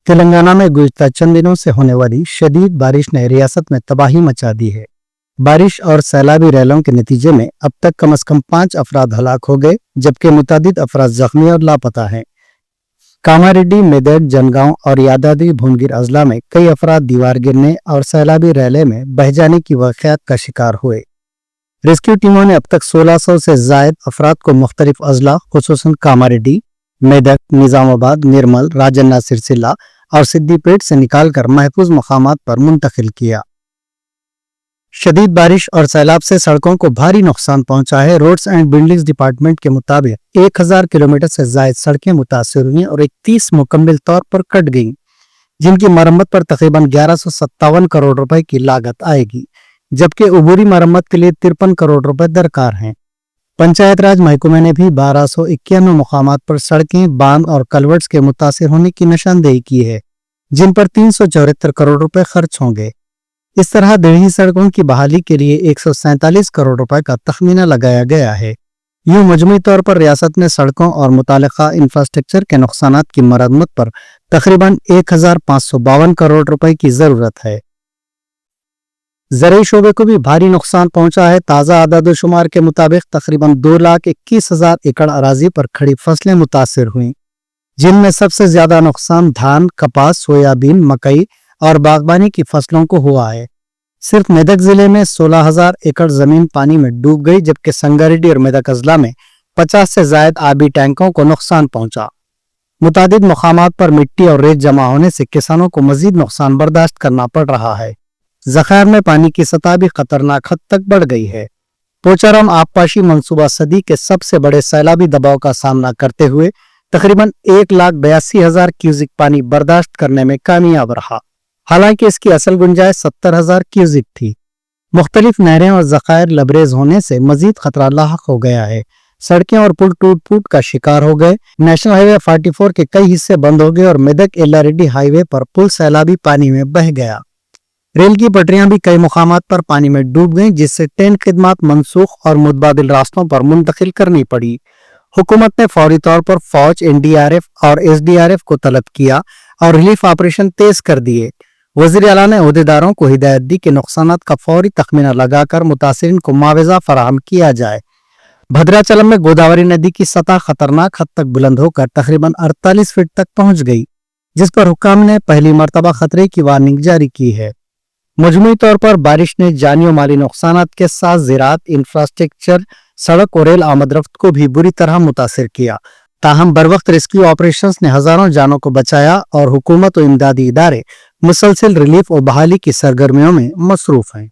तेलंगाना में गुज़िश्ता चंद दिनों से होने वाली शदीद बारिश ने रियासत में तबाही मचा दी है। बारिश और सैलाबी रैलों के नतीजे में अब तक कम से कम 5 अफराद हलाक हो गए, जबकि मुतादिद अफराद जख्मी और लापता हैं। कामारेड्डी, मेदक, जनगांव और यादाद्री भुवनगिर अजला में कई अफराद दीवार गिरने और सैलाबी रैले में बह जाने की वाक़यात का शिकार हुए। रेस्क्यू टीमों ने अब तक 1600 से जायद अफराद को मुख्तलिफ अजला खुसूसन कामारेड्डी, मेदक, निजामाबाद, निर्मल, राजन्ना सिरसिला और सिद्दीपेट से निकालकर महफूज मकामात पर मुंतकिल किया। शदीद बारिश और सैलाब से सड़कों को भारी नुकसान पहुंचा है। रोड्स एंड बिल्डिंग्स डिपार्टमेंट के मुताबिक 1000 किलोमीटर से जायद सड़कें मुतासिर हुई और 31 मुकम्मल तौर पर कट गईं, जिनकी मरम्मत पर तकरीबन 1157 करोड़ रुपए की लागत आएगी, जबकि अबूरी मरम्मत के लिए 53 करोड़ रुपए दरकार हैं। पंचायत राज महकमे ने भी 1291 मुकामात पर सड़कें, बांध और कलवर्ट्स के मुतासिर होने की निशानदेही की है, जिन पर 374 करोड़ रुपए खर्च होंगे। इस तरह दिल्ली सड़कों की बहाली के लिए 147 करोड़ रुपए का तखमीना लगाया गया है। यूं मजमूई तौर पर रियासत में सड़कों और मुतालिका इंफ्रास्ट्रक्चर के नुकसानात की मरम्मत पर तकरीबन 1552 करोड़ रुपए की जरूरत है। ज़राई शोबे को भी भारी नुकसान पहुंचा है। ताज़ा आदाद-ओ-शुमार के मुताबिक तकरीबन 2,21,000 एकड़ अराजी पर खड़ी फसलें मुतासिर हुई, जिनमें सबसे ज्यादा नुकसान धान, कपास, सोयाबीन, मकई और बागबानी की फसलों को हुआ है। सिर्फ मेदक जिले में 16,000 एकड़ जमीन पानी में डूब गई, जबकि संगारेड्डी और मेदक अजला में 50 से जायद आबी टैंकों को नुकसान पहुंचा। मुतादिद मकामात पर मिट्टी और रेत जमा होने से किसानों को मजीद नुकसान बर्दाश्त करना पड़ रहा है। ज़खायर में पानी की सतह भी खतरनाक हद तक बढ़ गई है। पोचाराम आबपाशी मंसूबा सदी के सबसे बड़े सैलाबी दबाव का सामना करते हुए तकरीबन 1,82,000 क्यूसिक पानी बर्दाश्त करने में कामयाब रहा। हालांकि इसकी असल गुंजाइश 70,000 क्यूसिक थी। मुख्तलिफ नहरें और ज़खायर लबरेज होने से मजीद खतरा लाहक हो गया है। सड़कें और पुल टूट फूट का शिकार हो गए। नेशनल हाईवे 44 के कई हिस्से बंद हो गए और मेदक एल्लारेड्डी हाईवे पर पुल सैलाबी पानी में बह गया। रेल की पटरियां भी कई मुकामात पर पानी में डूब गईं, जिससे ट्रेन खिदमात मनसूख और मुतबादिल रास्तों पर मुंतकिल करनी पड़ी। हुकूमत ने फौरी तौर पर फौज, एनडीआरएफ और एसडीआरएफ को तलब किया और रिलीफ ऑपरेशन तेज कर दिए। वज़ीर आला ने ओहदेदारों को हिदायत दी कि नुकसानात का फौरी तखमीना लगाकर मुतासिरीन को मुआवजा फराहम किया जाए। भद्राचलम में गोदावरी नदी की सतह खतरनाक हद तक बुलंद होकर तकरीबन 48 फीट तक पहुंच गई, जिस पर हुक्काम ने पहली मरतबा खतरे की वार्निंग जारी की है। मजमूई तौर पर बारिश ने जानी और माली नुकसानात के साथ ज़राअत, इंफ्रास्ट्रक्चर, सड़क और रेल आमदरफ्त को भी बुरी तरह मुतासिर किया। ताहम बरवक्त रेस्क्यू ऑपरेशंस ने हजारों जानों को बचाया और हुकूमत और इमदादी इदारे मुसलसल रिलीफ और बहाली की सरगर्मियों में मसरूफ हैं।